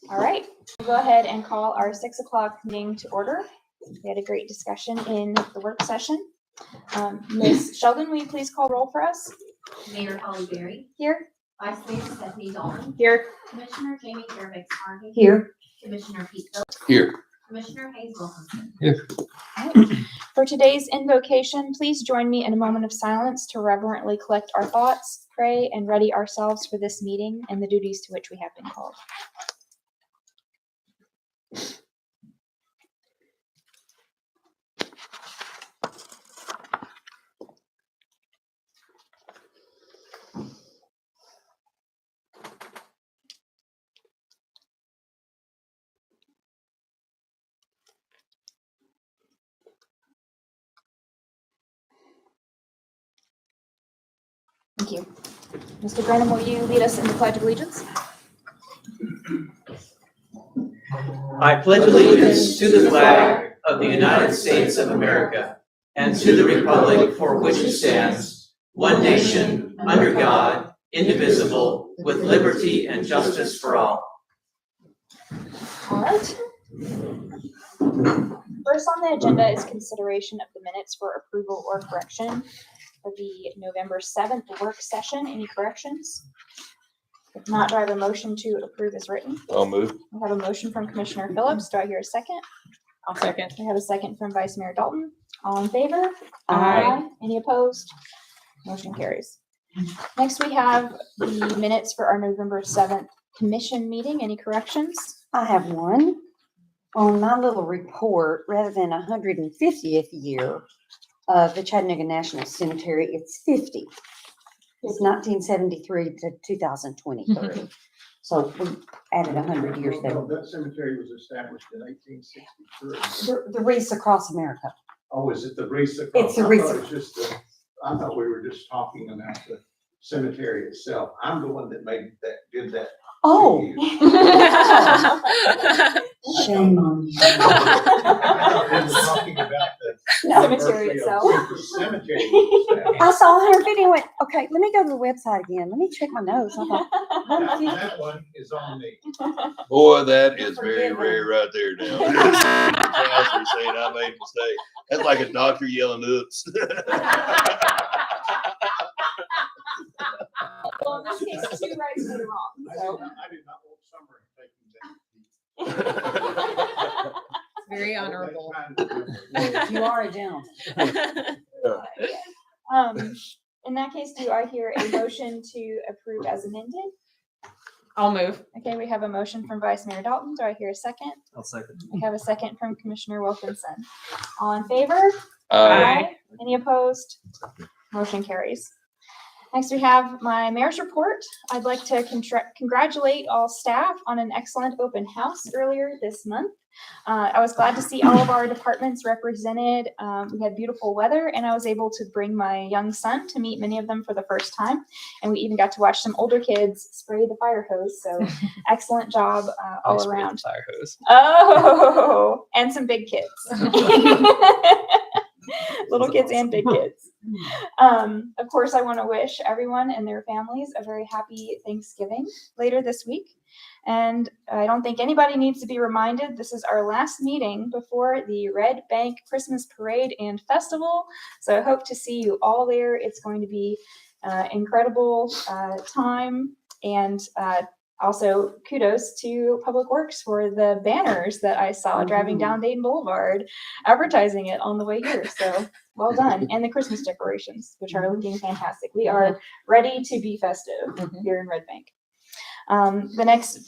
All right, we'll go ahead and call our 6 o'clock meeting to order. We had a great discussion in the work session. Ms. Sheldon, will you please call roll for us? Mayor Holly Berry. Here. Vice Mayor Stephanie Dalton. Here. Commissioner Jamie Fairbanks Harvey. Here. Commissioner Pete Phillips. Here. Commissioner Hayes Wilkinson. Here. All right. For today's invocation, please join me in a moment of silence to reverently collect our thoughts, pray, and ready ourselves for this meeting and the duties to which we have been called. Thank you. Mr. Grenham, will you lead us in the Pledge of Allegiance? I pledge allegiance to the flag of the United States of America and to the republic for which it stands, one nation, under God, indivisible, with liberty and justice for all. All right. First on the agenda is consideration of the minutes for approval or correction for the November 7th work session. Any corrections? If not, do I have a motion to approve as written? I'll move. We have a motion from Commissioner Phillips. Do I hear a second? I'll second. We have a second from Vice Mayor Dalton. All in favor? Aye. Any opposed? Motion carries. Next, we have the minutes for our November 7th commission meeting. Any corrections? I have one. On my little report, rather than 150th year of the Chattanooga National Cemetery, it's 50. It's 1973 to 2023. So we added 100 years there. That cemetery was established in 1863. The wreaths across America. Oh, is it the wreaths across? It's the wreaths. I thought we were just talking about the cemetery itself. I'm the one that did that. Oh, to you. shame on you. I was talking about the Cemetery itself. The cemetery was established. I saw 150 and went, okay, let me go to the website again. Let me check my notes. I thought, That one is on me. Boy, that is very rare right there now. Counselor saying I made a mistake. That's like a doctor yelling oops. Well, in this case, 2 rights and a wrong. I did not want summer taking that. Very honorable. you are a gentleman. In that case, do I hear a motion to approve as amended? I'll move. Okay, we have a motion from Vice Mayor Dalton. Do I hear a second? I'll second. We have a second from Commissioner Wilkinson. All in favor? Aye. Any opposed? Motion carries. Next, we have my mayor's report. I'd like to congratulate all staff on an excellent open house earlier this month. I was glad to see all of our departments represented. We had beautiful weather, and I was able to bring my young son to meet many of them for the first time. And we even got to watch some older kids spray the fire hose. So excellent job all around. Fire hose. Oh, and some big kids. Little kids and big kids. Of course, I want to wish everyone and their families a very happy Thanksgiving later this week. And I don't think anybody needs to be reminded, this is our last meeting before the Red Bank Christmas Parade and Festival. So I hope to see you all there. It's going to be incredible time. And also kudos to Public Works for the banners that I saw driving down Dayton Boulevard, advertising it on the way here. So well done. And the Christmas decorations, which are looking fantastic. We are ready to be festive here in Red Bank. The next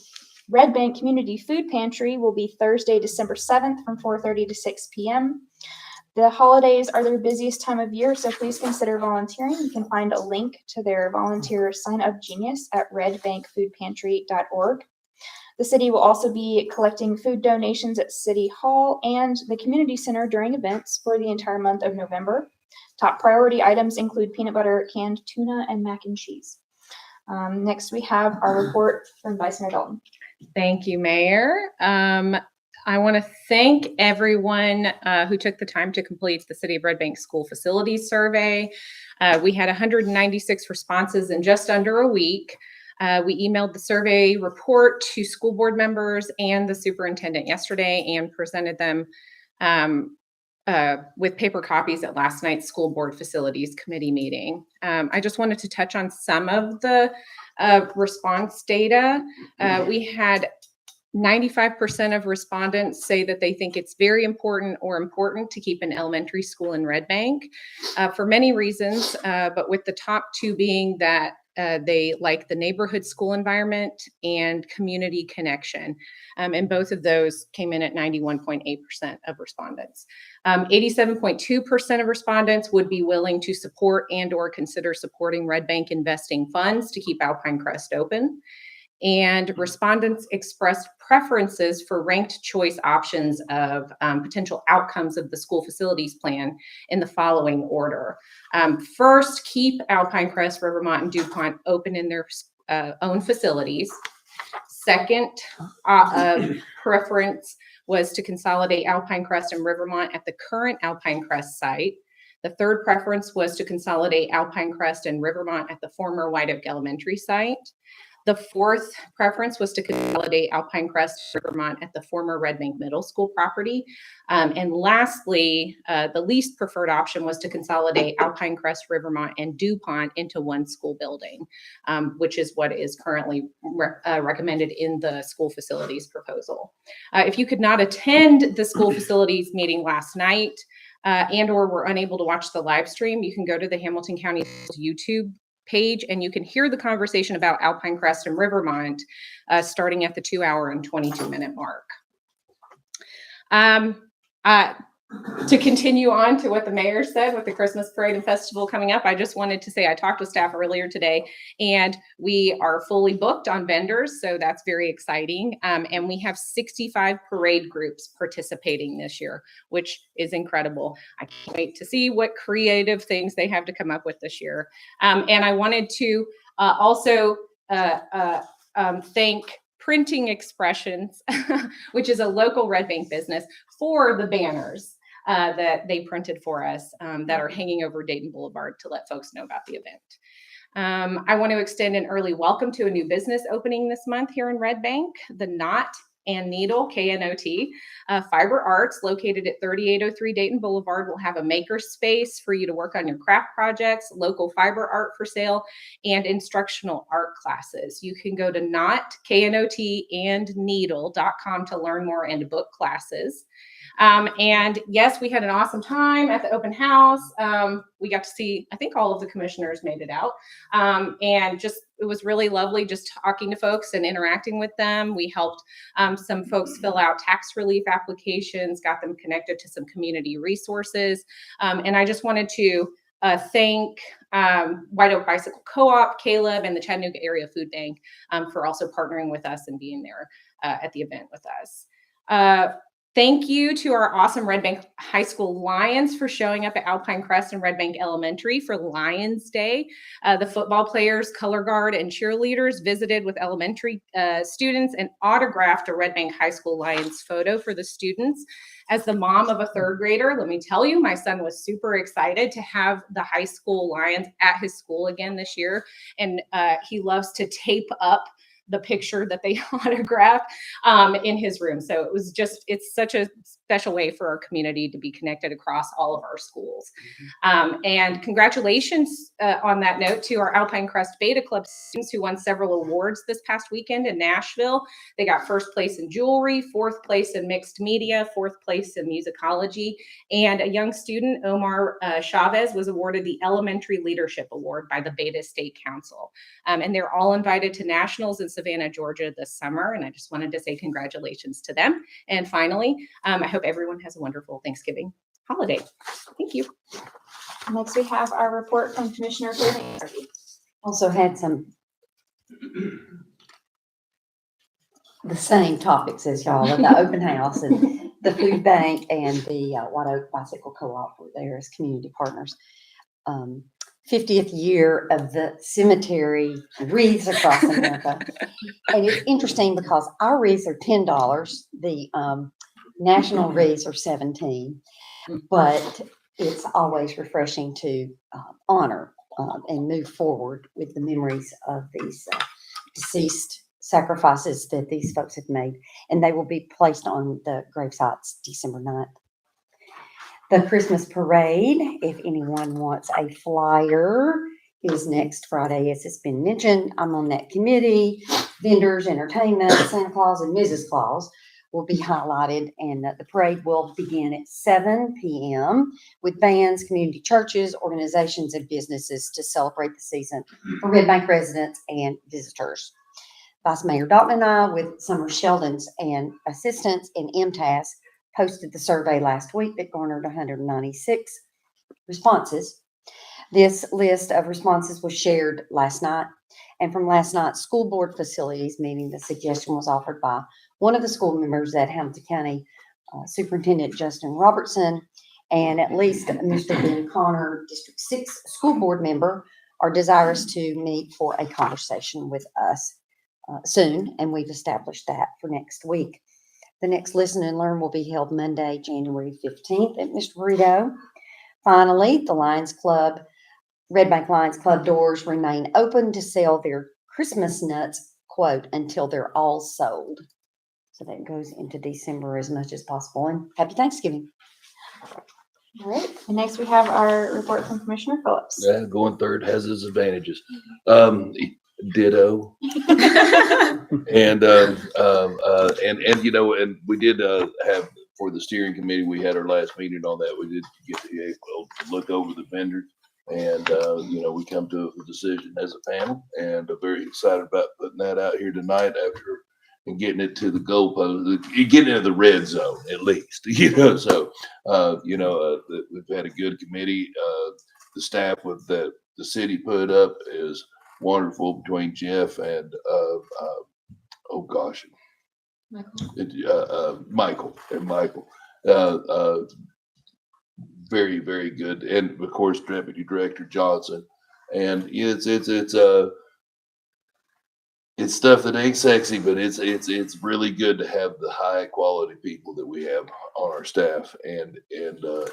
Red Bank Community Food Pantry will be Thursday, December 7th from 4:30 to 6 p.m. The holidays are their busiest time of year, so please consider volunteering. You can find a link to their volunteer sign-up genius at redbankfoodpantry.org. The city will also be collecting food donations at City Hall and the Community Center during events for the entire month of November. Top priority items include peanut butter, canned tuna, and mac and cheese. Next, we have our report from Vice Mayor Dalton. Thank you, Mayor. I want to thank everyone who took the time to complete the City of Red Bank School Facilities Survey. We had 196 responses in just under a week. We emailed the survey report to school board members and the superintendent yesterday and presented them with paper copies at last night's school board facilities committee meeting. I just wanted to touch on some of the response data. We had 95% of respondents say that they think it's very important or important to keep an elementary school in Red Bank for many reasons, but with the top two being that they like the neighborhood school environment and community connection. And both of those came in at 91.8% of respondents. 87.2% of respondents would be willing to support and or consider supporting Red Bank investing funds to keep Alpine Crest open. And respondents expressed preferences for ranked choice options of potential outcomes of the school facilities plan in the following order. First, keep Alpine Crest, Rivermont, and DuPont open in their own facilities. Second, preference was to consolidate Alpine Crest and Rivermont at the current Alpine Crest site. The third preference was to consolidate Alpine Crest and Rivermont at the former White Oak Elementary site. The fourth preference was to consolidate Alpine Crest, Rivermont at the former Red Bank Middle School property. And lastly, the least preferred option was to consolidate Alpine Crest, Rivermont, and DuPont into one school building, which is what is currently recommended in the school facilities proposal. If you could not attend the school facilities meeting last night and or were unable to watch the live stream, you can go to the Hamilton County YouTube page and you can hear the conversation about Alpine Crest and Rivermont starting at the 2-hour and 22-minute mark. To continue on to what the mayor said with the Christmas parade and festival coming up, I just wanted to say I talked with staff earlier today and we are fully booked on vendors, so that's very exciting. And we have 65 parade groups participating this year, which is incredible. I can't wait to see what creative things they have to come up with this year. And I wanted to also thank Printing Expressions, which is a local Red Bank business, for the banners that they printed for us that are hanging over Dayton Boulevard to let folks know about the event. I want to extend an early welcome to a new business opening this month here in Red Bank, the Knot and Needle, KNOT, Fiber Arts, located at 3803 Dayton Boulevard, will have a maker space for you to work on your craft projects, local fiber art for sale, and instructional art classes. You can go to knotandneedle.com to learn more and to book classes. And yes, we had an awesome time at the open house. We got to see, I think all of the commissioners made it out. And just, it was really lovely just talking to folks and interacting with them. We helped some folks fill out tax relief applications, got them connected to some community resources. And I just wanted to thank White Oak Bicycle Co-op, Caleb, and the Chattanooga Area Food Bank for also partnering with us and being there at the event with us. Thank you to our awesome Red Bank High School Lions for showing up at Alpine Crest and Red Bank Elementary for Lions Day. The football players, color guard, and cheerleaders visited with elementary students and autographed a Red Bank High School Lions photo for the students. As the mom of a third grader, let me tell you, my son was super excited to have the high school Lions at his school again this year. And he loves to tape up the picture that they autographed in his room. So it was just, it's such a special way for our community to be connected across all of our schools. And congratulations on that note to our Alpine Crest Beta Club students who won several awards this past weekend in Nashville. They got first place in jewelry, fourth place in mixed media, fourth place in musicology, and a young student, Omar Chavez, was awarded the Elementary Leadership Award by the Beta State Council. And they're all invited to nationals in Savannah, Georgia this summer. And I just wanted to say congratulations to them. And finally, I hope everyone has a wonderful Thanksgiving holiday. Thank you. Next, we have our report from Commissioner Payne. Also had some the same topics as y'all at the open house, and the food bank and the White Oak Bicycle Co-op were there as community partners. 50th year of the cemetery wreaths across America. And it's interesting because our wreaths are $10. The national wreaths are $17, but it's always refreshing to honor and move forward with the memories of these deceased sacrifices that these folks have made, and they will be placed on the grave sites December 9th. The Christmas parade, if anyone wants a flyer, is next Friday, as it's been mentioned. I'm on that committee. Vendors, entertainment, Santa Claus and Mrs. Claus will be highlighted, and the parade will begin at 7 p.m. with bands, community churches, organizations, and businesses to celebrate the season for Red Bank residents and visitors. Vice Mayor Dalton and I, with Summer Sheldon's and assistants in MTAS, posted the survey last week that garnered 196 responses. This list of responses was shared last night, and from last night's school board facilities meeting, the suggestion was offered by one of the school members at Hamilton County, Superintendent Justin Robertson, and at least Mr. Ben Connor, District 6 school board member, are desirous to meet for a conversation with us soon, and we've established that for next week. The next Listen and Learn will be held Monday, January 15th at Mr. Burrito. Finally, the Lions Club, Red Bank Lions Club doors remain open to sell their Christmas nuts, quote, until they're all sold. So that goes into December as much as possible. And happy Thanksgiving. All right. And next we have our report from Commissioner Phillips. Yeah, going third has its advantages. Ditto. And you know, and we did have, for the steering committee, we had our last meeting on that. We did get to look over the vendors, and you know, we come to a decision as a panel, and I'm very excited about putting that out here tonight after and getting it to the goalpost, getting into the red zone at least. You know, so you know, we've had a good committee. The staff with the city put up is wonderful, between Jeff and oh gosh, Michael. Very, very good, and of course Deputy Director Johnson. And it's stuff that ain't sexy, but it's really good to have the high quality people that we have on our staff and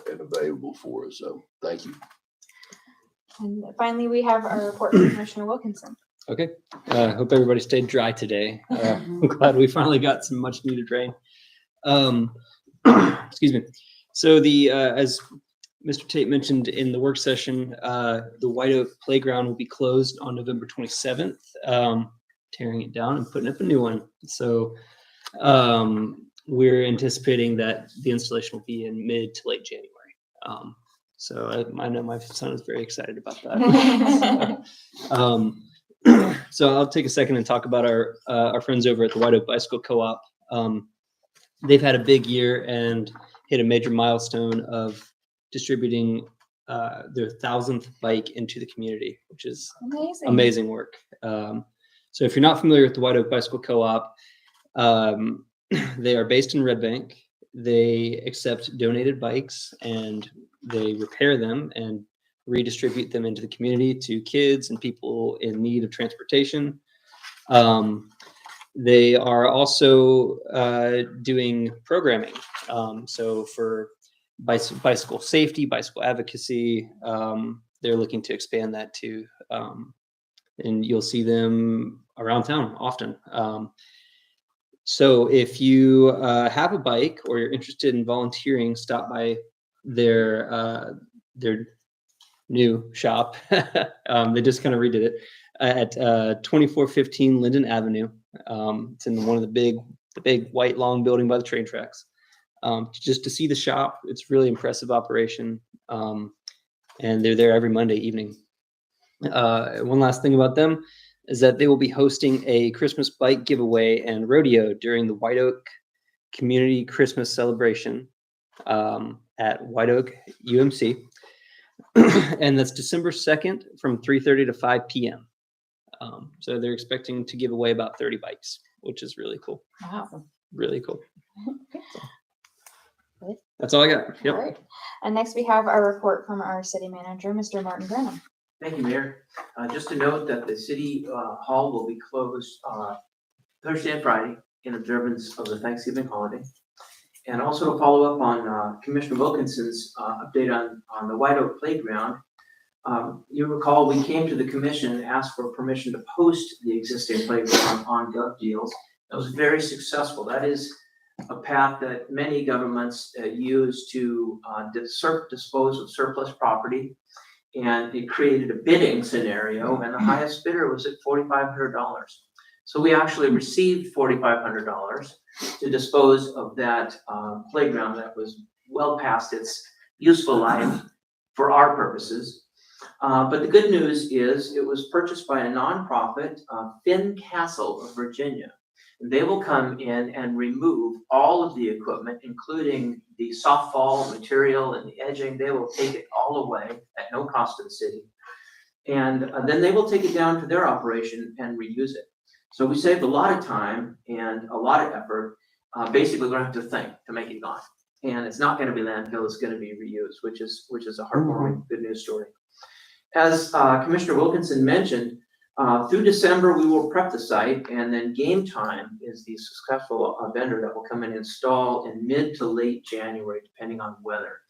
available for us. So thank you. And finally, we have our report from Commissioner Wilkinson. Okay. Hope everybody stayed dry today. I'm glad we finally got some much needed rain. Excuse me. So as Mr. Tate mentioned in the work session, the White Oak Playground will be closed on November 27th, tearing it down and putting up a new one. So we're anticipating that the installation will be in mid to late January. So I know my son is very excited about that. So I'll take a second and talk about our friends over at the White Oak Bicycle Co-op. They've had a big year and hit a major milestone of distributing their 1,000th bike into the community, which is amazing work. So if you're not familiar with the White Oak Bicycle Co-op, they are based in Red Bank. They accept donated bikes and they repair them and redistribute them into the community to kids and people in need of transportation. They are also doing programming. So for bicycle safety, bicycle advocacy, they're looking to expand that too. And you'll see them around town often. So if you have a bike or you're interested in volunteering, stop by their new shop. They just kind of redid it at 2415 Linden Avenue. It's in one of the big white long building by the train tracks. Just to see the shop, it's really impressive operation. And they're there every Monday evening. One last thing about them is that they will be hosting a Christmas bike giveaway and rodeo during the White Oak Community Christmas Celebration at White Oak UMC. And that's December 2nd from 3:30 to 5 p.m. So they're expecting to give away about 30 bikes, which is really cool. Wow. Really cool. That's all I got. Yep. All right. And next we have our report from our city manager, Mr. Martin Granum. Thank you, Mayor. Just to note that the city hall will be closed Thursday and Friday in observance of the Thanksgiving holiday. And also to follow up on Commissioner Wilkinson's update on the White Oak Playground, You recall, we came to the commission and asked for permission to post the existing playground on GovDeals. That was very successful. That is a path that many governments use to dispose of surplus property. And it created a bidding scenario, and the highest bidder was at $4,500. So we actually received $4,500 to dispose of that playground that was well past its useful life for our purposes. But the good news is it was purchased by a nonprofit, Finn Castle of Virginia. They will come in and remove all of the equipment, including the softball material and the edging. They will take it all away at no cost to the city. And then they will take it down to their operation and reuse it. So we saved a lot of time and a lot of effort. Basically, we're going to have to think to make it gone. And it's not going to be landfill, it's going to be reused, which is a heartwarming good news story. As Commissioner Wilkinson mentioned, through December, we will prep the site, and then Game Time is the successful vendor that will come and install in mid to late January, depending on weather.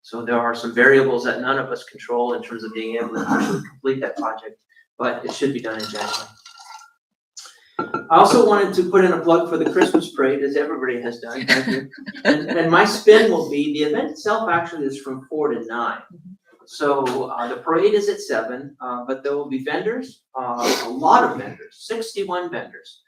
So there are some variables that none of us control in terms of being able to actually complete that project, but it should be done in January. I also wanted to put in a plug for the Christmas parade, as everybody has done. Thank you. And my spin will be, the event itself actually is from 4 to 9. So the parade is at 7, but there will be vendors, a lot of vendors, 61 vendors.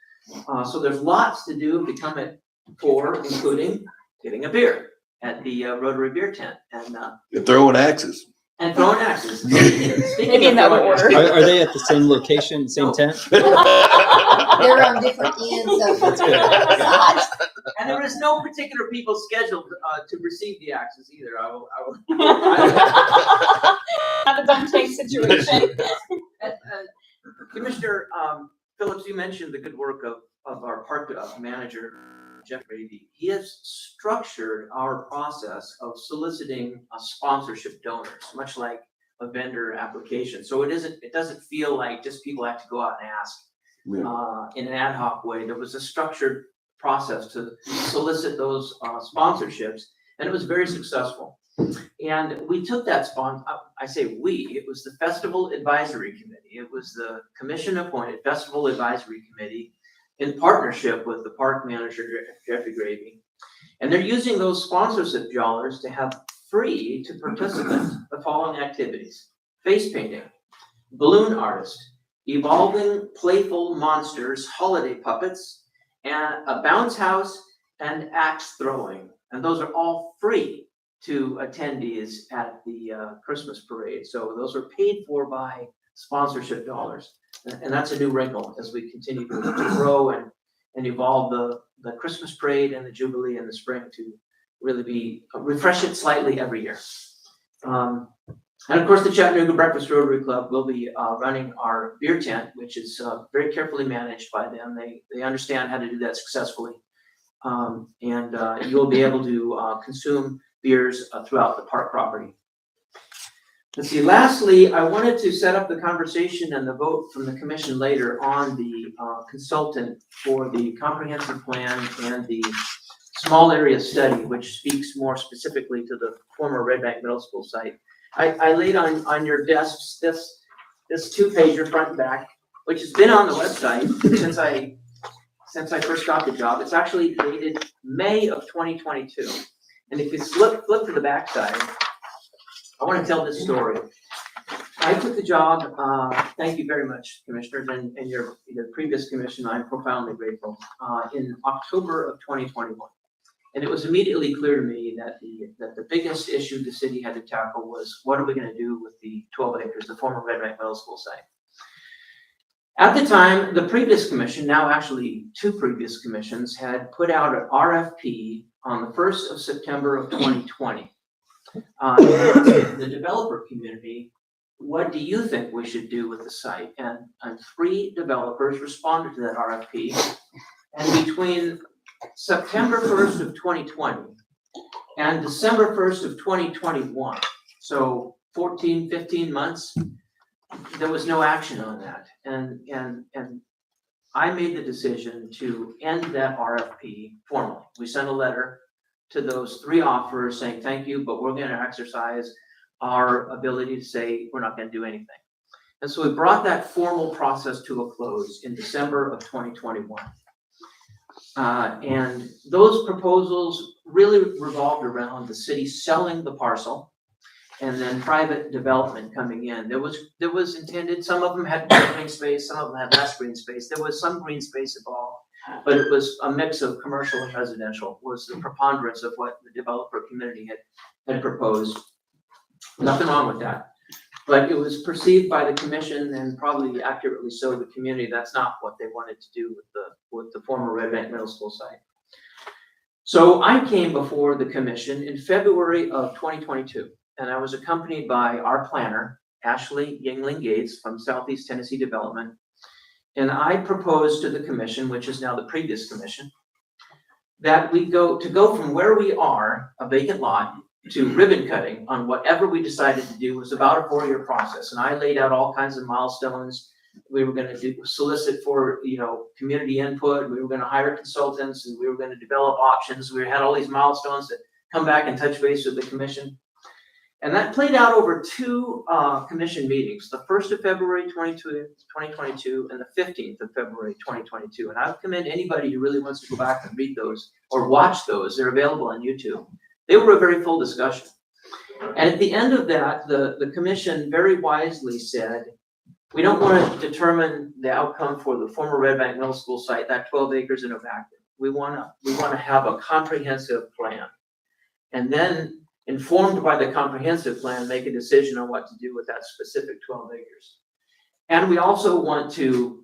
So there's lots to do if you come at 4, including getting a beer at the Rotary Beer Tent and Throwing axes. throwing axes. Maybe in that order. Are they at the same location, same tent? They're on different ends of That's good. And there is no particular people scheduled to receive the axes either. I will. Not a dumb tank situation. Commissioner Phillips, you mentioned the good work of our park manager, Jeff Brady. He has structured our process of soliciting sponsorship donors, much like a vendor application. So it doesn't feel like just people have to go out and ask in an ad hoc way. There was a structured process to solicit those sponsorships, and it was very successful. And we took that I say we, it was the Festival Advisory Committee. It was the commission-appointed Festival Advisory Committee in partnership with the park manager, Jeffrey Gravy. And they're using those sponsorship dollars to have free to participants the following activities: face painting, balloon artist, evolving playful monsters, holiday puppets, and a bounce house and axe throwing. And those are all free to attendees at the Christmas parade. So those are paid for by sponsorship dollars. And that's a new wrinkle as we continue to grow and evolve the Christmas parade and the Jubilee in the spring to really refresh it slightly every year. And of course, the Chattanooga Breakfast Rotary Club will be running our beer tent, which is very carefully managed by them. They understand how to do that successfully. And you'll be able to consume beers throughout the park property. Let's see, lastly, I wanted to set up the conversation and the vote from the commission later on the consultant for the comprehensive plan and the small area study, which speaks more specifically to the former Red Bank Middle School site. I laid on your desks this 2-pager front and back, which has been on the website since I first got the job. It's actually dated May of 2022. And if you flip to the back side, I want to tell this story. I took the job, thank you very much, commissioners, and your previous commission, I'm profoundly grateful, in October of 2021. And it was immediately clear to me that the biggest issue the city had to tackle was, what are we going to do with the 12 acres, the former Red Bank Middle School site? At the time, the previous commission, now actually 2 previous commissions, had put out an RFP on the 1st of September of 2020. The developer community, what do you think we should do with the site? And 3 developers responded to that RFP. And between September 1st of 2020 and December 1st of 2021, so 15 months, there was no action on that. And I made the decision to end that RFP formally. We sent a letter to those 3 offers saying, thank you, but we're going to exercise our ability to say we're not going to do anything. And so we brought that formal process to a close in December of 2021. And those proposals really revolved around the city selling the parcel and then private development coming in. There was intended, some of them had more green space, some of them had less green space. There was some green space involved, but it was a mix of commercial and residential was the preponderance of what the developer community had proposed. Nothing wrong with that. But it was perceived by the commission, and probably accurately so, the community, that's not what they wanted to do with the former Red Bank Middle School site. So I came before the commission in February of 2022, and I was accompanied by our planner, Ashley Yingling Gates from Southeast Tennessee Development. And I proposed to the commission, which is now the previous commission, that we go from where we are, a vacant lot, to ribbon cutting on whatever we decided to do was about a 4-year process. And I laid out all kinds of milestones. We were going to solicit for, community input. We were going to hire consultants, and we were going to develop options. We had all these milestones that come back and touch base with the commission. And that played out over 2 commission meetings, the 1st of February 2022 and the 15th of February 2022. And I would commend anybody who really wants to go back and read those or watch those. They're available on YouTube. They were a very full discussion. And at the end of that, the commission very wisely said, we don't want to determine the outcome for the former Red Bank Middle School site, that 12 acres in a vacuum. We want to have a comprehensive plan. And then, informed by the comprehensive plan, make a decision on what to do with that specific 12 acres. And we also want to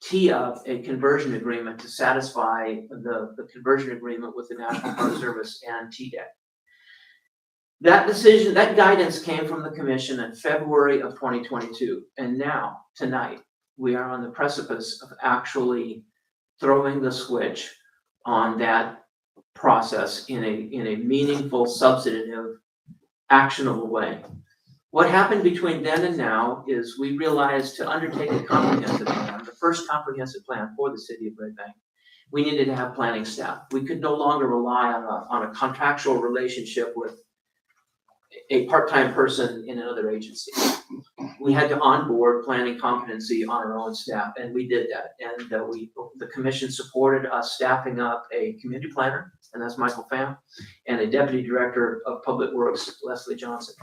tee up a conversion agreement to satisfy the conversion agreement with the National Park Service and TDEC. That decision, that guidance came from the commission in February of 2022. And now, tonight, we are on the precipice of actually throwing the switch on that process in a meaningful, substantive, actionable way. What happened between then and now is we realized to undertake a comprehensive plan, the first comprehensive plan for the city of Red Bank, we needed to have planning staff. We could no longer rely on a contractual relationship with a part-time person in another agency. We had to onboard planning competency on our own staff, and we did that. And the commission supported us staffing up a community planner, and that's Michael Pham, and a deputy director of public works, Leslie Johnson.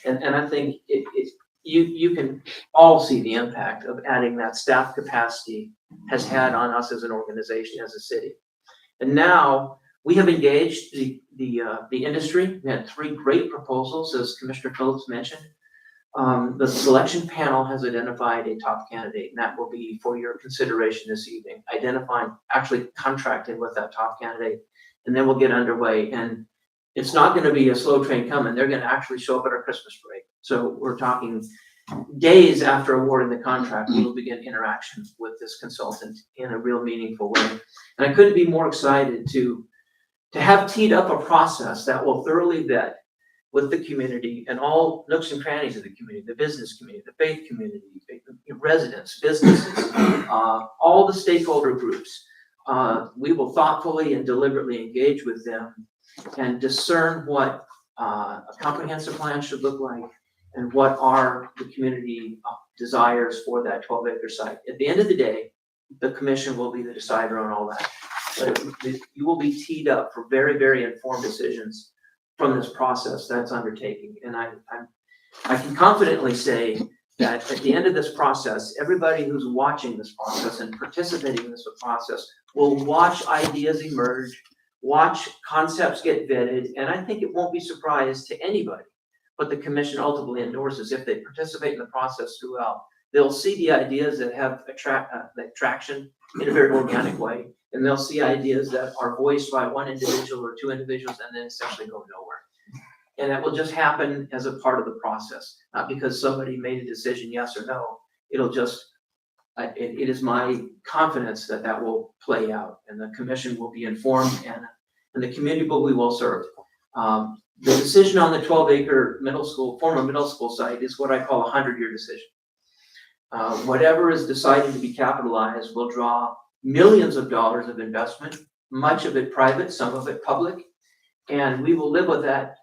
And I think you can all see the impact of adding that staff capacity has had on us as an organization, as a city. And now we have engaged the industry. We had 3 great proposals, as Commissioner Phillips mentioned. The selection panel has identified a top candidate, and that will be for your consideration this evening, actually contracting with that top candidate, and then we'll get underway. And it's not going to be a slow train coming. They're going to actually show up at our Christmas break. So we're talking days after awarding the contract, we will begin interaction with this consultant in a real meaningful way. And I couldn't be more excited to have teed up a process that will thoroughly vet with the community and all nooks and crannies of the community, the business community, the faith community, residents, businesses, all the stakeholder groups. We will thoughtfully and deliberately engage with them and discern what a comprehensive plan should look like and what are the community desires for that 12-acre site. At the end of the day, the commission will be the decider on all that. But you will be teed up for very, very informed decisions from this process that's undertaking. And I can confidently say that at the end of this process, everybody who's watching this process and participating in this process will watch ideas emerge, watch concepts get vetted, and I think it won't be a surprise to anybody what the commission ultimately endorses if they participate in the process throughout. They'll see the ideas that have traction in a very organic way, and they'll see ideas that are voiced by one individual or 2 individuals and then essentially go nowhere. And that will just happen as a part of the process, not because somebody made a decision, yes or no. It'll just, it is my confidence that that will play out, and the commission will be informed, and the community we will serve. The decision on the 12-acre former middle school site is what I call a 100-year decision. Whatever is decided to be capitalized will draw millions of dollars of investment, much of it private, some of it public, and we will live with that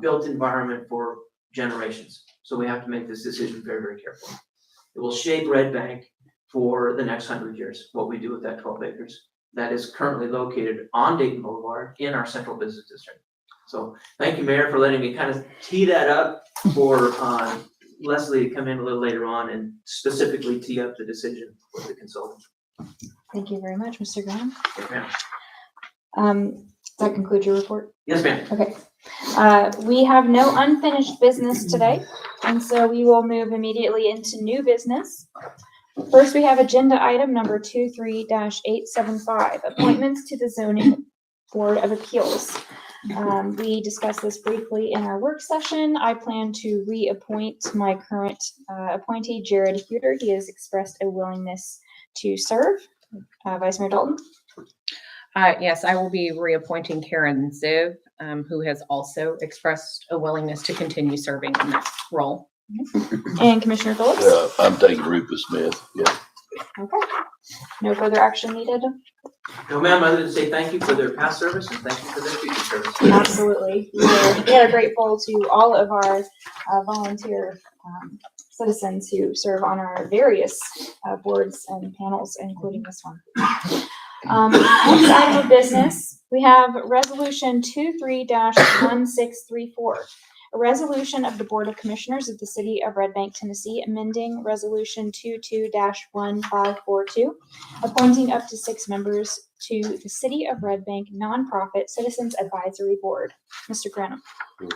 built environment for generations. So we have to make this decision very, very carefully. It will shape Red Bank for the next 100 years, what we do with that 12 acres that is currently located on Dayton Boulevard in our central business district. So thank you, Mayor, for letting me kind of tee that up for Leslie to come in a little later on and specifically tee up the decision with the consultant. Thank you very much, Mr. Graham. Yes, ma'am. Does that conclude your report? Yes, ma'am. Okay. We have no unfinished business today, and so we will move immediately into new business. First, we have agenda item number 23-875, appointments to the Zoning Board of Appeals. We discussed this briefly in our work session. I plan to reappoint my current appointee, Jared Huter. He has expressed a willingness to serve. Vice Mayor Dalton? Yes, I will be reappointing Karen Ziv, who has also expressed a willingness to continue serving in that role. And Commissioner Phillips? I'm taking Rufus Smith, yeah. Okay. No further action needed? No, ma'am, other than say thank you for their past service and thank you for their future service. Absolutely. We are grateful to all of our volunteer citizens who serve on our various boards and panels, including this one. Next item of business, we have Resolution 23-1634. A resolution of the Board of Commissioners of the City of Red Bank, Tennessee, amending Resolution 22-1542, appointing up to 6 members to the City of Red Bank Nonprofit Citizens Advisory Board. Mr. Granum.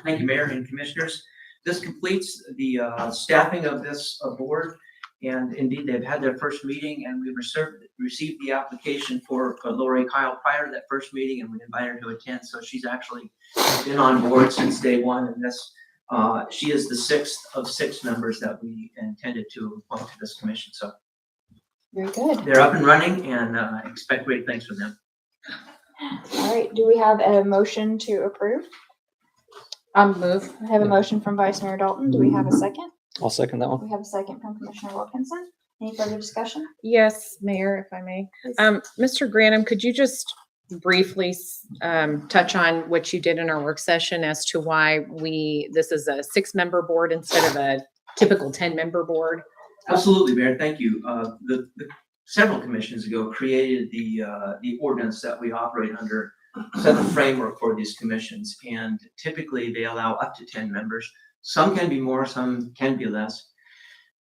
Thank you, Mayor and Commissioners. This completes the staffing of this board. And indeed, they've had their first meeting, and we received the application for Lori Kyle prior to that first meeting, and we invited her to attend. So she's actually been on board since day one, and this she is the 6th of 6 members that we intended to appoint to this commission. So Very good. they're up and running, and expect great things from them. All right. Do we have a motion to approve? Move. I have a motion from Vice Mayor Dalton. Do we have a second? I'll second that one. We have a second from Commissioner Wilkinson. Any further discussion? Yes, Mayor, if I may. Mr. Granum, could you just briefly touch on what you did in our work session as to why this is a 6-member board instead of a typical 10-member board? Absolutely, Mayor. Thank you. The several commissions ago created the ordinance that we operate under, set the framework for these commissions, and typically they allow up to 10 members. Some can be more, some can be less.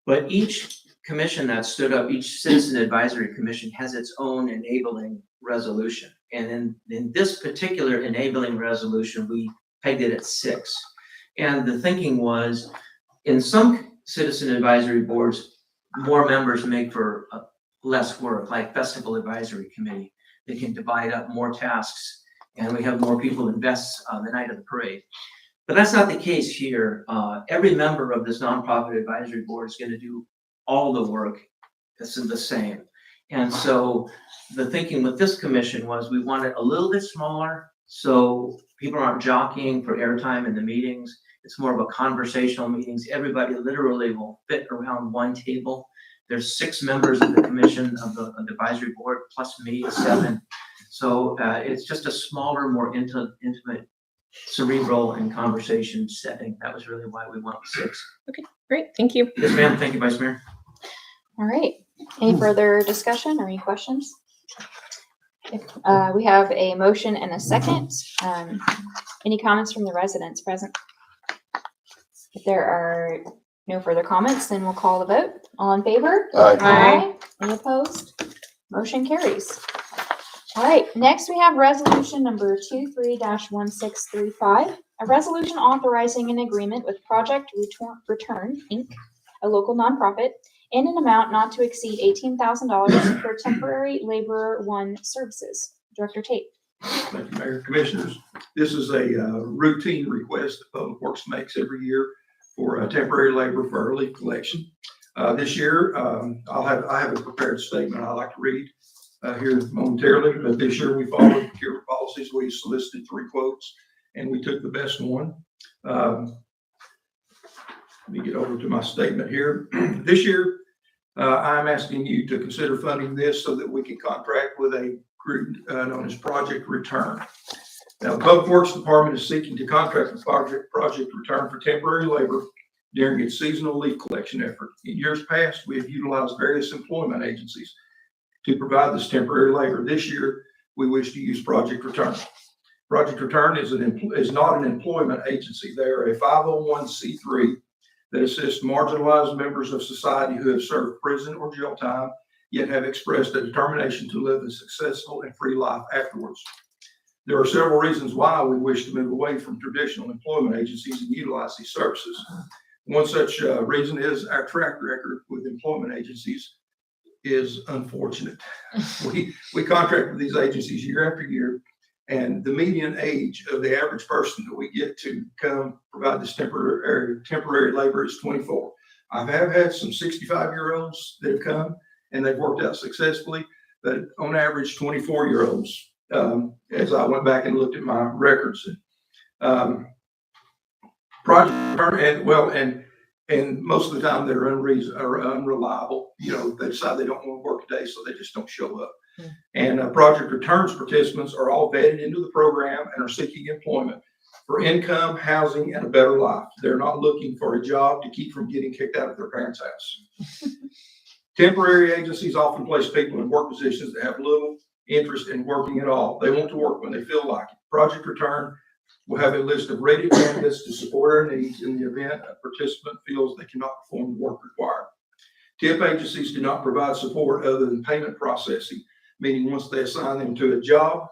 But each commission that stood up, each citizen advisory commission has its own enabling resolution. And in this particular enabling resolution, we pegged it at 6. And the thinking was, in some citizen advisory boards, more members make for less work, like Festival Advisory Committee. They can divide up more tasks, and we have more people invest the night of the parade. But that's not the case here. Every member of this nonprofit advisory board is going to do all the work. This is the same. And so the thinking with this commission was we want it a little bit smaller so people aren't jockeying for airtime in the meetings. It's more of a conversational meetings. Everybody literally will fit around one table. There's 6 members of the commission of the advisory board plus me, 7. So it's just a smaller, more intimate, cerebral and conversation setting. That was really why we went with 6. Okay, great. Thank you. Yes, ma'am. Thank you, Vice Mayor. All right. Any further discussion or any questions? We have a motion and a second. Any comments from the residents present? If there are no further comments, then we'll call the vote. All in favor? Aye. Any opposed? Motion carries. All right, next we have resolution number 23-1635, a resolution authorizing an agreement with Project Return, Inc., a local nonprofit, in an amount not to exceed $18,000 for temporary laborer 1 services. Director Tate. Thank you, Mayor. Commissioners, this is a routine request that Public Works makes every year for temporary labor for our leaf collection. This year, I have a prepared statement I'd like to read here momentarily, but this year we followed procurement policies. We solicited 3 quotes and we took the best one. Let me get over to my statement here. This year, I'm asking you to consider funding this so that we can contract with a group known as Project Return. Now, the Public Works Department is seeking to contract with Project Return for temporary labor during its seasonal leaf collection effort. In years past, we have utilized various employment agencies to provide this temporary labor. This year, we wish to use Project Return. Project Return is not an employment agency. They are a 501c3 that assists marginalized members of society who have served prison or jail time, yet have expressed a determination to live a successful and free life afterwards. There are several reasons why we wish to move away from traditional employment agencies and utilize these services. One such reason is our track record with employment agencies is unfortunate. We contract with these agencies year after year, and the median age of the average person that we get to come provide this temporary labor is 24. I have had some 65-year-olds that have come and they've worked out successfully, but on average, 24-year-olds. As I went back and looked at my records, and most of the time they're unreliable. You know, they decide they don't want to work a day, so they just don't show up. And Project Return's participants are all vetted into the program and are seeking employment for income, housing, and a better life. They're not looking for a job to keep from getting kicked out of their parents' house. Temporary agencies often place people in work positions that have little interest in working at all. They want to work when they feel like it. Project Return will have a list of ready candidates to support our needs in the event a participant feels they cannot perform the work required. TIP agencies do not provide support other than payment processing, meaning once they assign them to a job,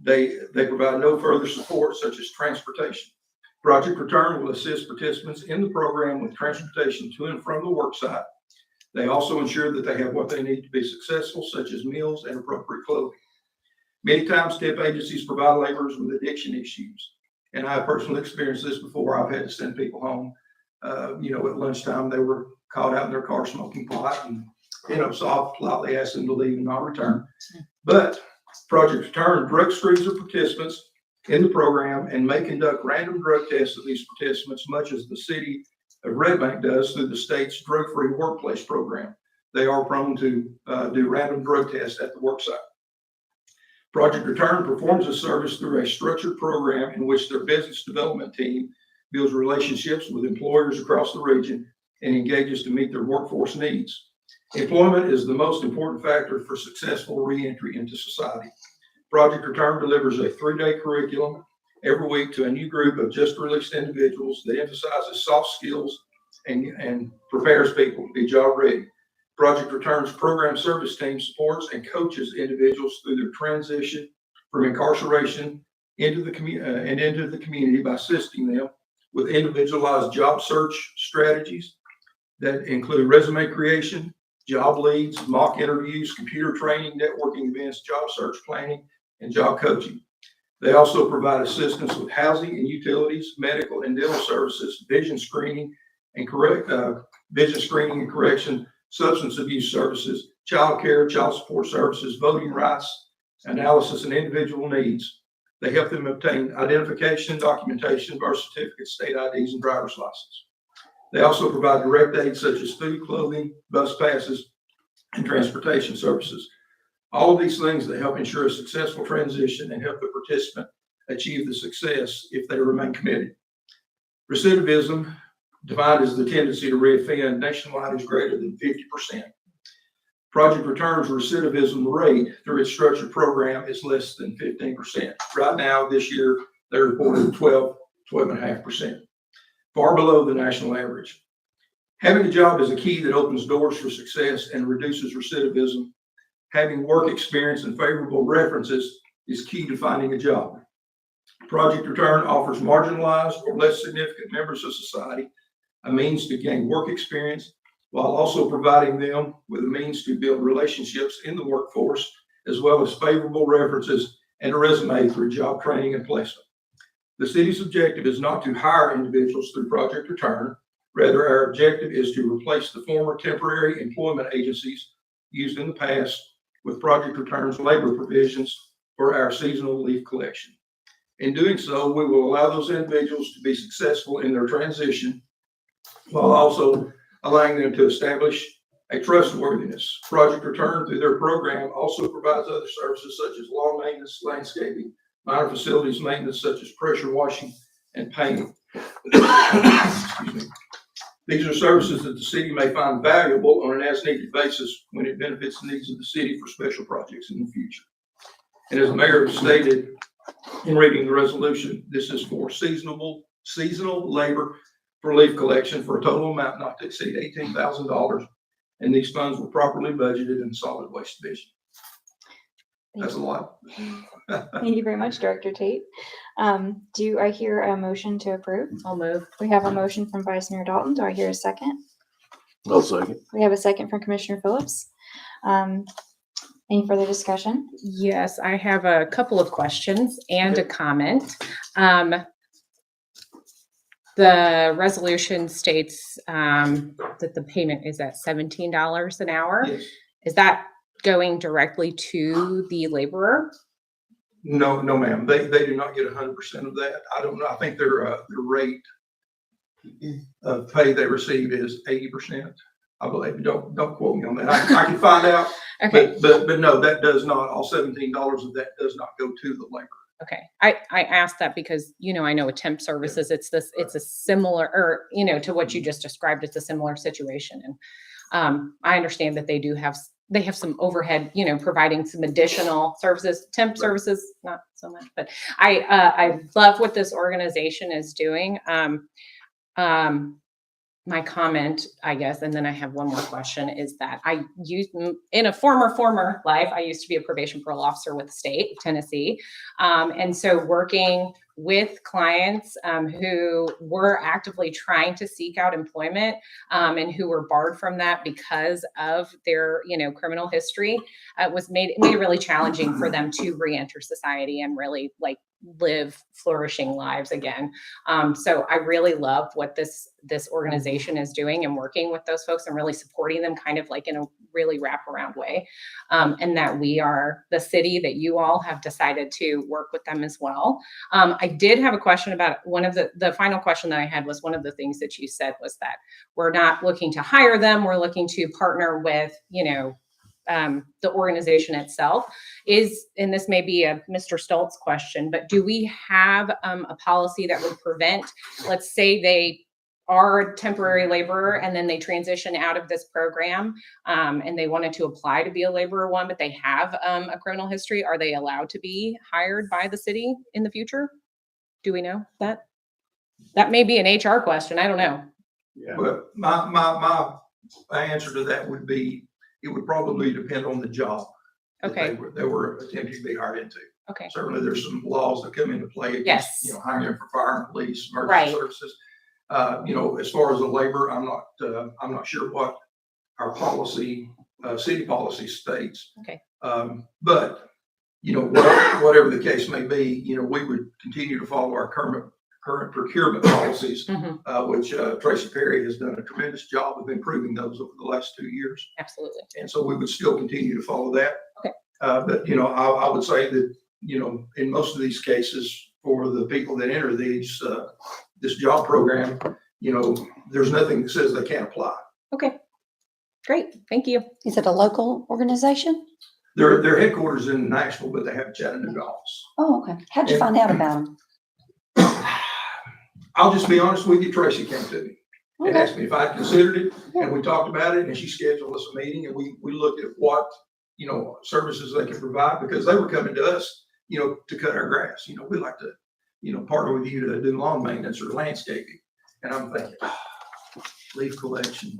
they provide no further support such as transportation. Project Return will assist participants in the program with transportation to and from the work site. They also ensure that they have what they need to be successful, such as meals and appropriate clothing. Many times, TIP agencies provide laborers with addiction issues, and I have personally experienced this before. I've had to send people home. At lunchtime, they were caught out in their car smoking pot, and so I'll politely ask them to leave and not return. But Project Return drug screens the participants in the program and may conduct random drug tests of these participants, much as the city of Red Bank does through the state's drug-free workplace program. They are prone to do random drug tests at the work site. Project Return performs this service through a structured program in which their business development team builds relationships with employers across the region and engages to meet their workforce needs. Employment is the most important factor for successful reentry into society. Project Return delivers a 3-day curriculum every week to a new group of just released individuals that emphasizes soft skills and prepares people to be job ready. Project Return's program service team supports and coaches individuals through their transition from incarceration into the community by assisting them with individualized job search strategies that include resume creation, job leads, mock interviews, computer training, networking events, job search planning, and job coaching. They also provide assistance with housing and utilities, medical and dental services, vision screening and correction, substance abuse services, child care, child support services, voting rights, analysis, and individual needs. They help them obtain identification, documentation, birth certificates, state IDs, and driver's license. They also provide direct aid such as food, clothing, bus passes, and transportation services. All of these things that help ensure a successful transition and help the participant achieve the success if they remain committed. Recidivism, defined as the tendency to reoffend nationwide, is greater than 50%. Project Return's recidivism rate through its structured program is less than 15%. Right now, this year, they reported 12.5%, far below the national average. Having a job is a key that opens doors for success and reduces recidivism. Having work experience and favorable references is key to finding a job. Project Return offers marginalized or less significant members of society a means to gain work experience while also providing them with a means to build relationships in the workforce, as well as favorable references and a resume through job training and placement. The city's objective is not to hire individuals through Project Return. Rather, our objective is to replace the former temporary employment agencies used in the past with Project Return's labor provisions for our seasonal leaf collection. In doing so, we will allow those individuals to be successful in their transition while also allowing them to establish a trustworthiness. Project Return, through their program, also provides other services such as lawn maintenance, landscaping, minor facilities maintenance such as pressure washing and painting. Excuse me. These are services that the city may find valuable on an as-needed basis when it benefits the needs of the city for special projects in the future. And as the mayor stated in reading the resolution, this is for seasonal labor for leaf collection for a total amount not to exceed $18,000. And these funds were properly budgeted in solid waste division. That's a lot. Thank you very much, Director Tate. Do I hear a motion to approve? I'll move. We have a motion from Vice Mayor Dalton. Do I hear a second? I'll second. We have a second from Commissioner Phillips. Any further discussion? Yes, I have a couple of questions and a comment. The resolution states that the payment is at $17 an hour. Yes. Is that going directly to the laborer? No, ma'am. They do not get 100% of that. I don't know. I think their rate of pay they receive is 80%. I believe. Don't quote me on that. I can find out. Okay. But no, that does not. All $17 of that does not go to the laborer. Okay. I asked that because, I know with temp services, it's a similar, or, to what you just described, it's a similar situation. And I understand that they have some overhead, providing some additional services, temp services, not so much, but I love what this organization is doing. My comment, I guess, and then I have one more question, is that I used in a former life, I used to be a probation parole officer with the state of Tennessee. And so working with clients who were actively trying to seek out employment and who were barred from that because of their, criminal history, made it really challenging for them to reenter society and really live flourishing lives again. So I really love what this organization is doing and working with those folks and really supporting them kind of in a really wraparound way. And that we are the city that you all have decided to work with them as well. I did have a question about one of the final question that I had was one of the things that you said was that we're not looking to hire them. We're looking to partner with, the organization itself and this may be a Mr. Stoltz question, but do we have a policy that would prevent, let's say they are a temporary laborer and then they transition out of this program and they wanted to apply to be a laborer one, but they have a criminal history. Are they allowed to be hired by the city in the future? Do we know that? That may be an HR question. I don't know. Yeah. But my answer to that would be, it would probably depend on the job that Okay. they were attempting to be hired into. Okay. Certainly, there's some laws that come into play against, Yes. Hiring for fire and police, emergency Right. services. As far as the labor, I'm not sure what our policy, city policy states. Okay. But, whatever the case may be, we would continue to follow our current procurement policies, Mhm. which Tracy Perry has done a tremendous job of improving those over the last 2 years. Absolutely. And so we would still continue to follow that. Okay. But, I would say that, in most of these cases, for the people that enter this job program, there's nothing that says they can't apply. Okay. Great. Thank you. Is it a local organization? Their headquarters in Nashville, but they have a Chattanooga office. Oh, okay. How'd you find out about them? I'll just be honest with you, Tracy came to me and Okay. asked me if I'd considered it, and we talked about it, and she scheduled us a meeting, and we looked at what, services they could provide, because they were coming to us, to cut our grass. We like to, partner with you to do lawn maintenance or landscaping. And I'm thinking, leaf collection.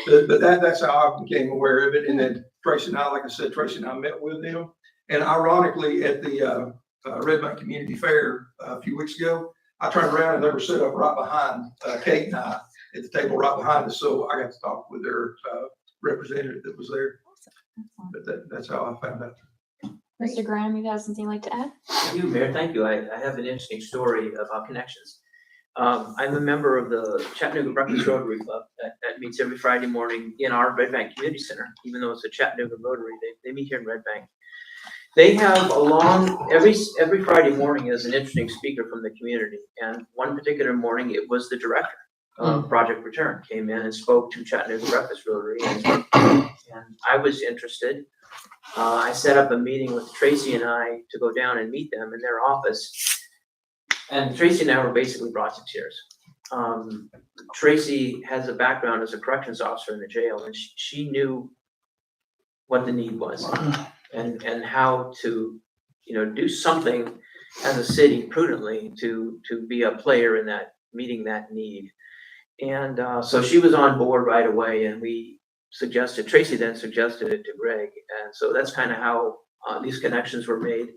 But that's how I became aware of it. And then Tracy and I met with them. And ironically, at the Red Bank Community Fair a few weeks ago, I turned around and they were set up right behind Kate and I at the table right behind us. So I got to talk with their representative that was there. But that's how I found out. Mr. Graham, you have something you'd like to add? Thank you, Mayor. Thank you. I have an interesting story about connections. I'm a member of the Chattanooga Breakfast Rotary Club that meets every Friday morning in our Red Bank Community Center. Even though it's a Chattanooga Rotary, they meet here in Red Bank. They have every Friday morning is an interesting speaker from the community. And one particular morning, it was the director. Project Return, came in and spoke to Chattanooga Breakfast Rotary, and I was interested. I set up a meeting with Tracy and I to go down and meet them in their office. And Tracy and I were basically brought to tears. Tracy has a background as a corrections officer in the jail, and she knew what the need was and how to, do something as a city prudently to be a player in that, meeting that need. And so she was on board right away, and Tracy then suggested it to Greg. And so that's kind of how these connections were made.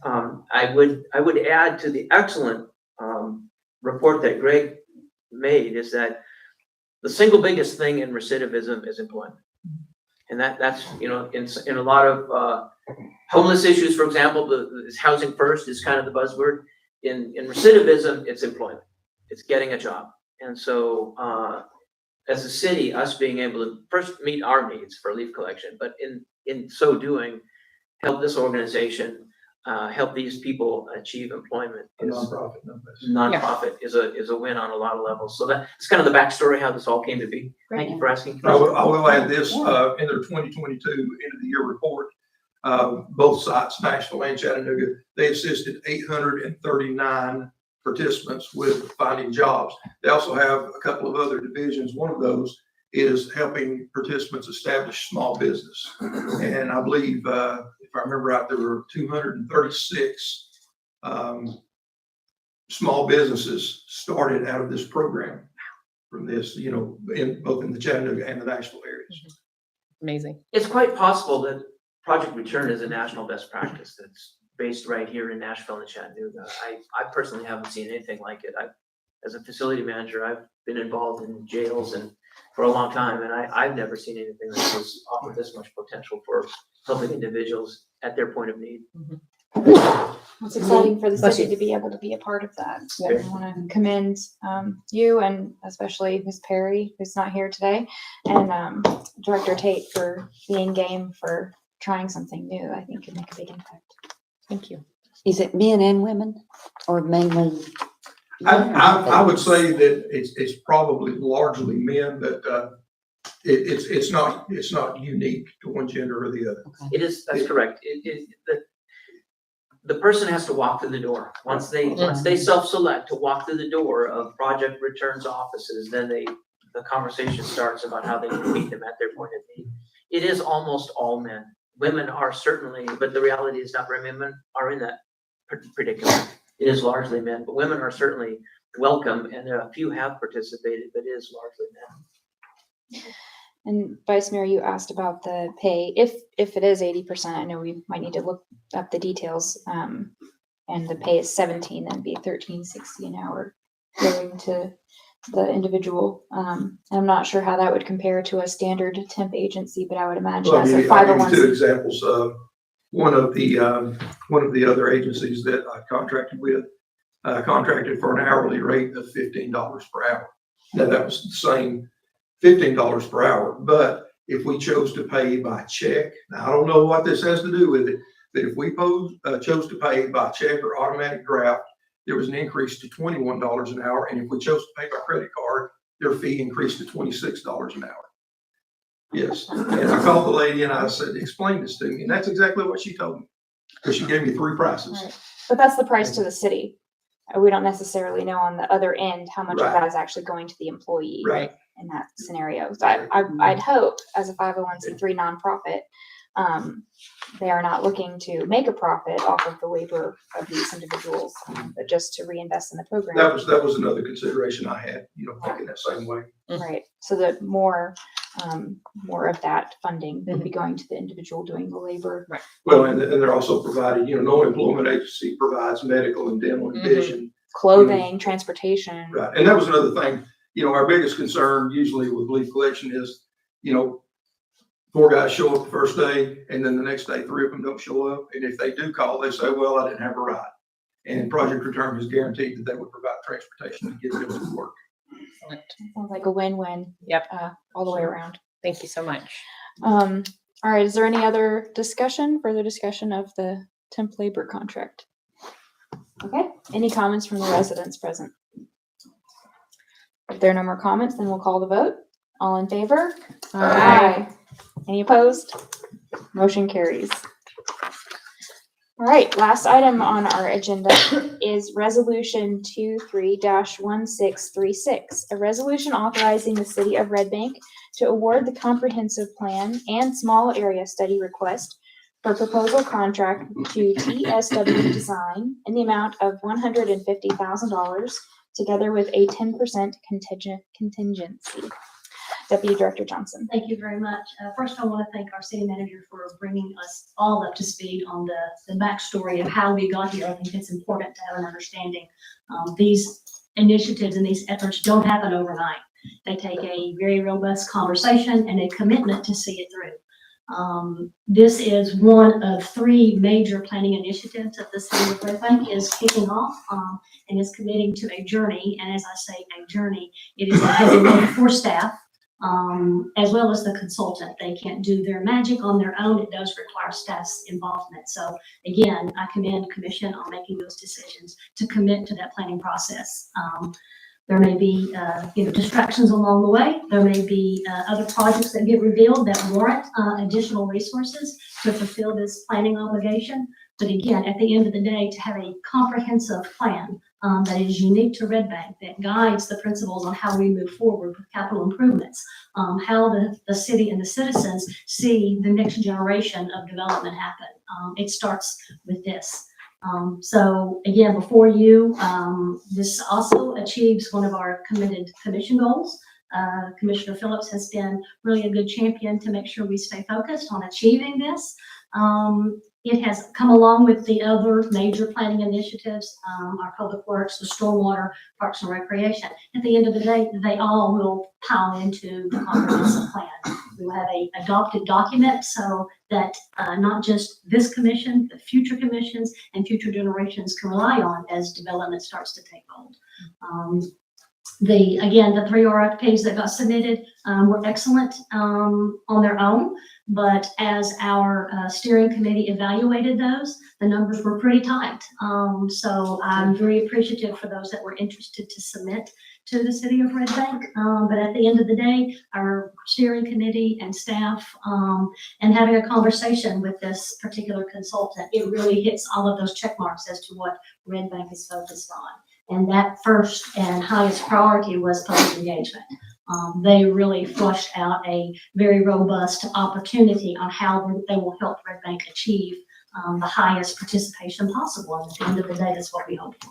I would add to the excellent report that Greg made is that the single biggest thing in recidivism is employment. And that's, in a lot of homeless issues, for example, this housing first is kind of the buzzword. In recidivism, it's employment. It's getting a job. And so as a city, us being able to first meet our needs for leaf collection, but in so doing, help this organization, help these people achieve employment. A nonprofit, no less. Nonprofit is a win on a lot of levels. So that's kind of the backstory, how this all came to be. Thank you for asking. I will add this, in their 2022 end of the year report, both sites, Nashville and Chattanooga, they assisted 839 participants with finding jobs. They also have a couple of other divisions. One of those is helping participants establish small business. And I believe, if I remember right, there were 236 small businesses started out of this program from this, both in the Chattanooga and the Nashville areas. Amazing. It's quite possible that Project Return is a national best practice that's based right here in Nashville and Chattanooga. I personally haven't seen anything like it. As a facility manager, I've been involved in jails and for a long time, and I've never seen anything that was offered this much potential for helping individuals at their point of need. It's exciting for the Bless city you. to be able to be a part of that. Yeah. I want to commend you and especially Ms. Perry, who's not here today, and Director Tate for being game for trying something new. I think could make a big impact. Thank you. Is it men and women or mainly? I would say that it's probably largely men, but it's not unique to one gender or the other. That's correct. The person has to walk through the door. Once they self-select to walk through the door of Project Return's offices, then the conversation starts about how they can meet them at their point of need. It is almost all men. Women are certainly, but the reality is not very many women are in that predicament. It is largely men, but women are certainly welcome, and a few have participated, but it is largely men. And Vice Mayor, you asked about the pay. If it is 80%, I know we might need to look up the details. And the pay is 17, then be $13.60 an hour going to the individual. I'm not sure how that would compare to a standard temp agency, but I would imagine Well, as a I'll give you two 501c. examples. One of the other agencies that I contracted with, contracted for an hourly rate of $15 per hour. Now that was the same $15 per hour, but if we chose to pay by check, now I don't know what this has to do with it, but if we chose to pay by check or automatic draft, there was an increase to $21 an hour. And if we chose to pay by credit card, their fee increased to $26 an hour. Yes. And I called the lady and I said, explain this to me. And that's exactly what she told me, because she gave me three prices. Right. But that's the price to the city. We don't necessarily know on the other end how much of Right. that is actually going to the employee. Right. In that scenario. So I'd hope as a 501c3 nonprofit, they are not looking to make a profit off of the labor of these individuals, but just to reinvest in the program. That was another consideration I had, thinking that same way. Right. So that more of that funding would be going to the individual doing the labor. Right. Well, and they're also providing, no employment agency provides medical and dental and vision. Clothing, transportation. Right. And that was another thing, our biggest concern usually with leaf collection is, 4 guys show up the first day and then the next day 3 of them don't show up. And if they do call, they say, well, I didn't have a ride. And Project Return has guaranteed that they would provide transportation to get them to work. Sounds like a win-win. Yep. All the way around. Thank you so much. All right. Is there any other further discussion of the temp labor contract? Okay. Any comments from the residents present? If there are no more comments, then we'll call the vote. All in favor? Aye. Any opposed? Motion carries. All right, last item on our agenda is Resolution 23-1636, a resolution authorizing the City of Red Bank to award the comprehensive plan and small area study request for proposal contract to TSW Design in the amount of $150,000, together with a 10% contingency. Deputy Director Johnson. Thank you very much. First, I want to thank our city manager for bringing us all up to speed on the backstory of how we got here. I think it's important to have an understanding. These initiatives and these efforts don't happen overnight. They take a very robust conversation and a commitment to see it through. This is one of 3 major planning initiatives that the City of Red Bank is kicking off and is committing to a journey. And as I say, a journey, it is a heavy load for staff. As well as the consultant. They can't do their magic on their own. It does require staff's involvement. So again, I commend commission on making those decisions to commit to that planning process. There may be, distractions along the way. There may be other projects that get revealed that warrant additional resources to fulfill this planning obligation. But again, at the end of the day, to have a comprehensive plan that is unique to Red Bank, that guides the principles on how we move forward with capital improvements, how the city and the citizens see the next generation of development happen. It starts with this. So again, before you, this also achieves one of our committed commission goals. Commissioner Phillips has been really a good champion to make sure we stay focused on achieving this. It has come along with the other major planning initiatives, our public works, the stormwater, parks and recreation. At the end of the day, they all will pile into the comprehensive plan. We will have a adopted document so that not just this commission, but future commissions and future generations can rely on as development starts to take hold. The 3 RFPs that got submitted were excellent on their own, but as our steering committee evaluated those, the numbers were pretty tight. So I'm very appreciative for those that were interested to submit to the City of Red Bank. But at the end of the day, our steering committee and staff and having a conversation with this particular consultant, it really hits all of those check marks as to what Red Bank is focused on. And that first and highest priority was public engagement. They really flushed out a very robust opportunity on how they will help Red Bank achieve the highest participation possible. And at the end of the day, that's what we hope for.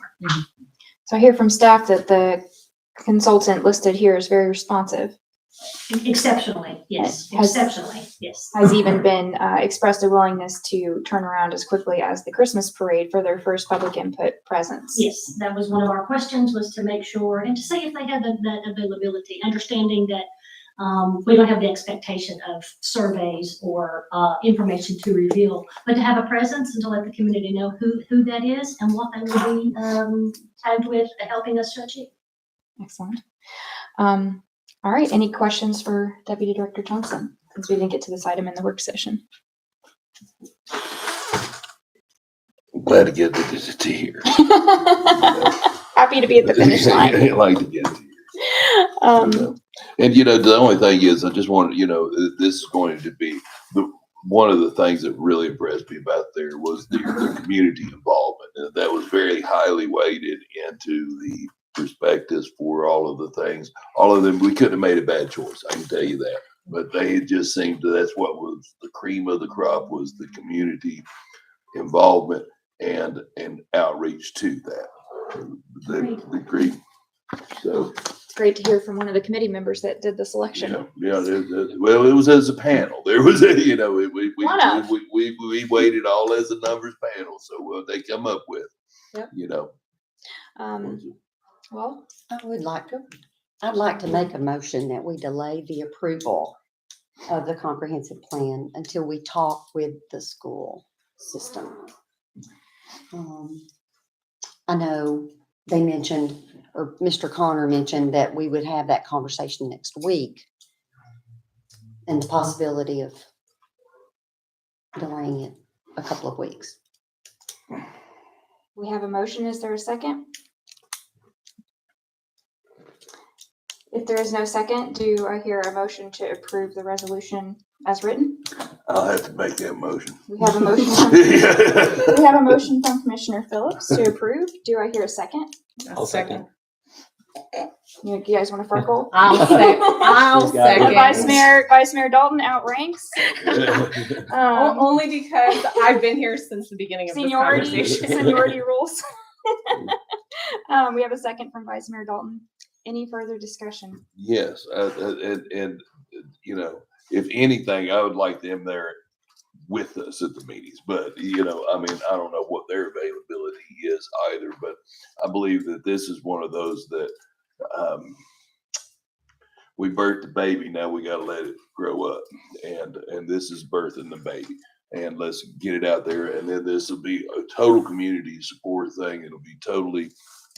So I hear from staff that the consultant listed here is very responsive. Exceptionally, yes. Has- Exceptionally, yes. Has even been expressed a willingness to turn around as quickly as the Christmas parade for their first public input presence. Yes, that was one of our questions, was to make sure and to see if they had that availability, understanding that we don't have the expectation of surveys or information to reveal, but to have a presence and to let the community know who that is and what they will be tagged with helping us to achieve. Excellent. All right, any questions for Deputy Director Johnson, since we didn't get to this item in the work session? I'm glad to get this to here. Happy to be at the finish line. I like to get to here. And the only thing is, I just wanted, this is going to be one of the things that really impressed me about there was the community involvement. And that was very highly weighted into the perspectives for all of the things. All of them, we couldn't have made a bad choice, I can tell you that. But they just seemed to, that's what was the cream of the crop, was the community involvement and outreach to that. The agree. So It's great to hear from one of the committee members that did the selection. well, it was as a panel. There was we weighted all as a numbers panel. So what they come up with, Yep. Well, I'd like to make a motion that we delay the approval of the comprehensive plan until we talk with the school system. I know they mentioned, or Mr. Connor mentioned, that we would have that conversation next week and the possibility of delaying it a couple of weeks. we have a motion. Is there a second? If there is no second, do I hear a motion to approve the resolution as written? I'll have to make that motion. We have a motion from, we have a motion from Commissioner Phillips to approve. Do I hear a second? I'll second. You guys want to freckle? I'll She's got it. And Vice Mayor Dalton outranks. Only because I've been here since the beginning of this Seniority, conversation. seniority rules. We have a second from Vice Mayor Dalton. Any further discussion? Yes, and, you know, if anything, I would like them there with us at the meetings, but, you know, I mean, I don't know what their availability is either, but I believe that this is one of those that, we birthed the baby, now we gotta let it grow up, and this is birthing the baby. And let's get it out there, and then this will be a total community support thing. It'll be totally,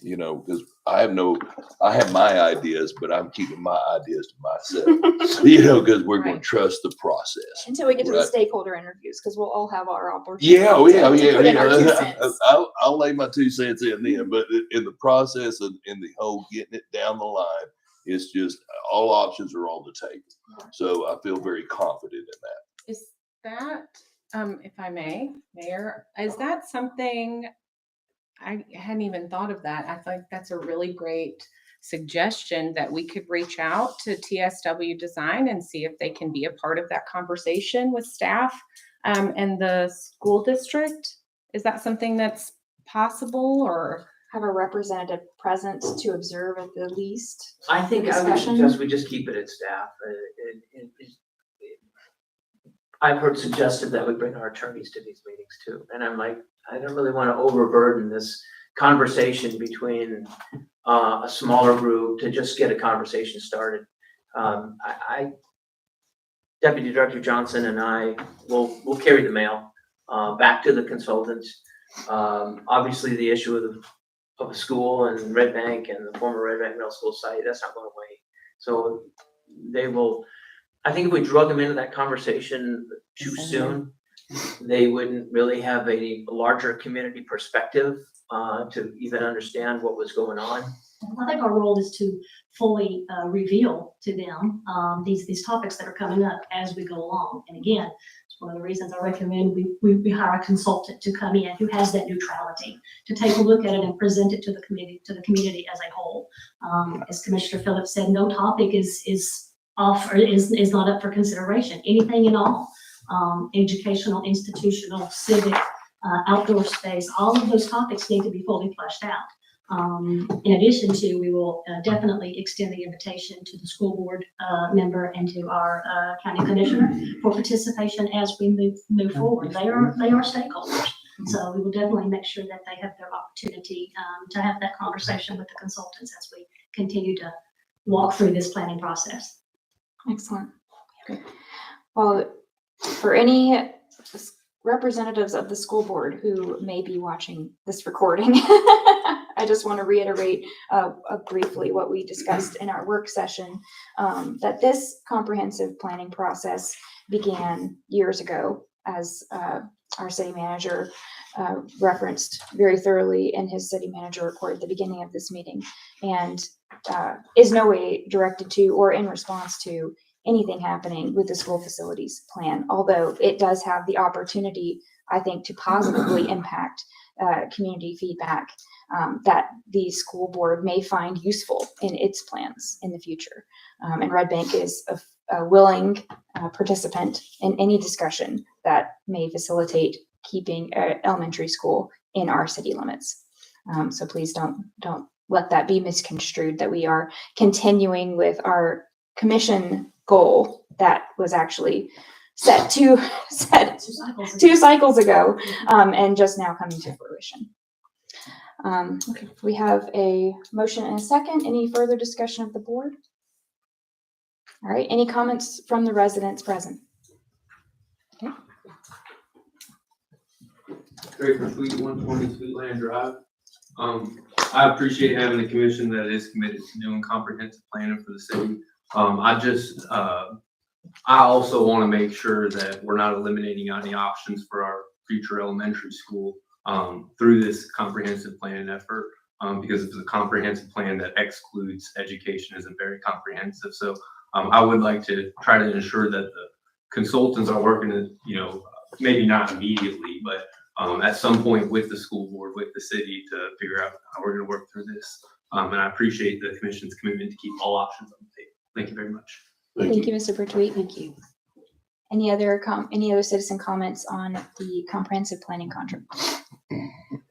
you know, because I have my ideas, but I'm keeping my ideas to myself, you know, because we're going to Right. trust the process. Until we get to the Right. stakeholder interviews, because we'll all have our opportunity. Yeah, to put in our 2 cents. I'll lay my 2 cents in then, but in the process of in the whole getting it down the line, it's just all options are on the table. So I feel very confident in that. Is that, if I may, Mayor, is that something, I hadn't even thought of that. I think that's a really great suggestion that we could reach out to TSW Design and see if they can be a part of that conversation with staff and the school district. Is that something that's possible, or? Have a representative present to observe at the least. I think I would Discussion? suggest we just keep it at staff. I've heard suggested that we bring our attorneys to these meetings too, and I'm like, I don't really want to overburden this conversation between a smaller group to just get a conversation started. Deputy Director Johnson and I will carry the mail back to the consultants. Obviously, the issue of a school and Red Bank and the former Red Bank Middle School site, that's not going away. So they will, I think if we drug them into that conversation too soon, they wouldn't really have a larger community perspective to even understand what was going on. I think our role is to fully reveal to them these topics that are coming up as we go along. And again, it's one of the reasons I recommend we hire a consultant to come in who has that neutrality, to take a look at it and present it to the community as a whole. As Commissioner Phillips said, no topic is off or is not up for consideration. Anything and all, educational, institutional, civic, outdoor space, all of those topics need to be fully fleshed out. In addition to, we will definitely extend the invitation to the school board member and to our county commissioner for participation as we move forward. They are stakeholders. So we will definitely make sure that they have their opportunity to have that conversation with the consultants as we continue to walk through this planning process. Excellent. Well, for any representatives of the school board who may be watching this recording, I just want to reiterate briefly what we discussed in our work session, that this comprehensive planning process began years ago, as our city manager referenced very thoroughly in his city manager report at the beginning of this meeting, and is no way directed to or in response to anything happening with the school facilities plan, although it does have the opportunity, I think, to positively impact community feedback that the school board may find useful in its plans in the future. And Red Bank is a willing participant in any discussion that may facilitate keeping elementary school in our city limits. So please don't let that be misconstrued that we are continuing with our commission goal that was actually set 2 cycles ago, and just now coming to fruition. Okay, we have a motion and a second. Any further discussion of the board? All right, any comments from the residents present? Okay. Craig Sweet, 120 Sweetland Drive. I appreciate having a commission that is committed to doing comprehensive planning for the city. I also want to make sure that we're not eliminating any options for our future elementary school through this comprehensive planning effort. because it's a comprehensive plan that excludes education isn't very comprehensive. So I would like to try to ensure that the consultants are working, maybe not immediately, but at some point with the school board, with the city to figure out how we're going to work through this. And I appreciate the commission's commitment to keep all options on the table. Thank you very much. Thank you, Mr. Pertwee. Thank you. Any other citizen comments on the comprehensive planning contract?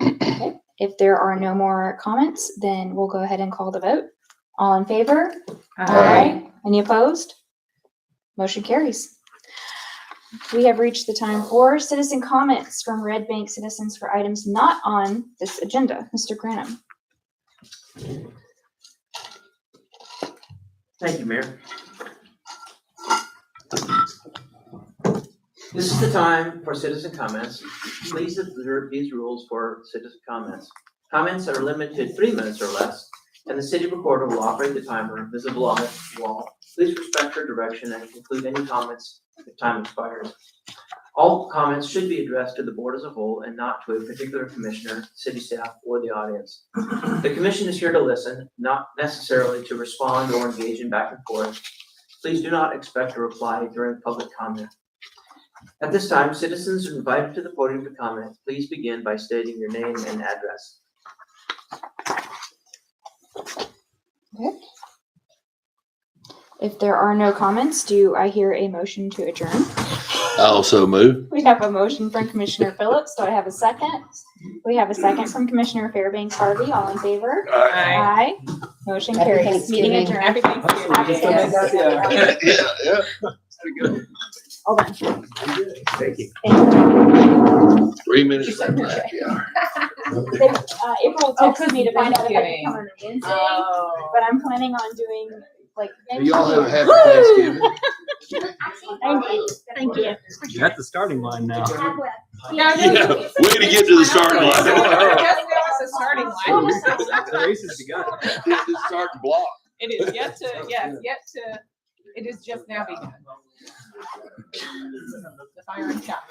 Okay. If there are no more comments, then we'll go ahead and call the vote. All in favor? Aye. Any opposed? Motion carries. We have reached the time for citizen comments from Red Bank citizens for items not on this agenda. Mr. Granum. Thank you, Mayor. This is the time for citizen comments. Please observe these rules for citizen comments. Comments are limited to 3 minutes or less, and the city recorder will operate the timer visible on the wall. Please respect her direction and conclude any comments if time expires. All comments should be addressed to the board as a whole and not to a particular commissioner, city staff, or the audience. The commission is here to listen, not necessarily to respond or engage in back and forth. Please do not expect a reply during public comment. At this time, citizens are invited to the podium to comment. Please begin by stating your name and address. Okay. If there are no comments, do I hear a motion to adjourn? I also move. We have a motion from Commissioner Phillips. Do I have a second? We have a second from Commissioner Fairbanks Harvey. All in favor? Aye. Aye. Motion Happy carries. Meeting Thanksgiving. adjourned. Happy Thanksgiving. Happy Thanksgiving. Yeah. There you go. Hold on. Thank you. Thank you. 3 minutes after happy hour. April texted me to find out if I can come on Wednesday, Oh. but I'm planning on doing like. Do y'all have a happy Thanksgiving? Thank you. Thank you. You're at the starting line now. Yeah, Yeah, we're gonna get to the starting line. Yes, there was a starting line. The race has begun. The starting block. It is yet to, it is just now begun. The firing shot.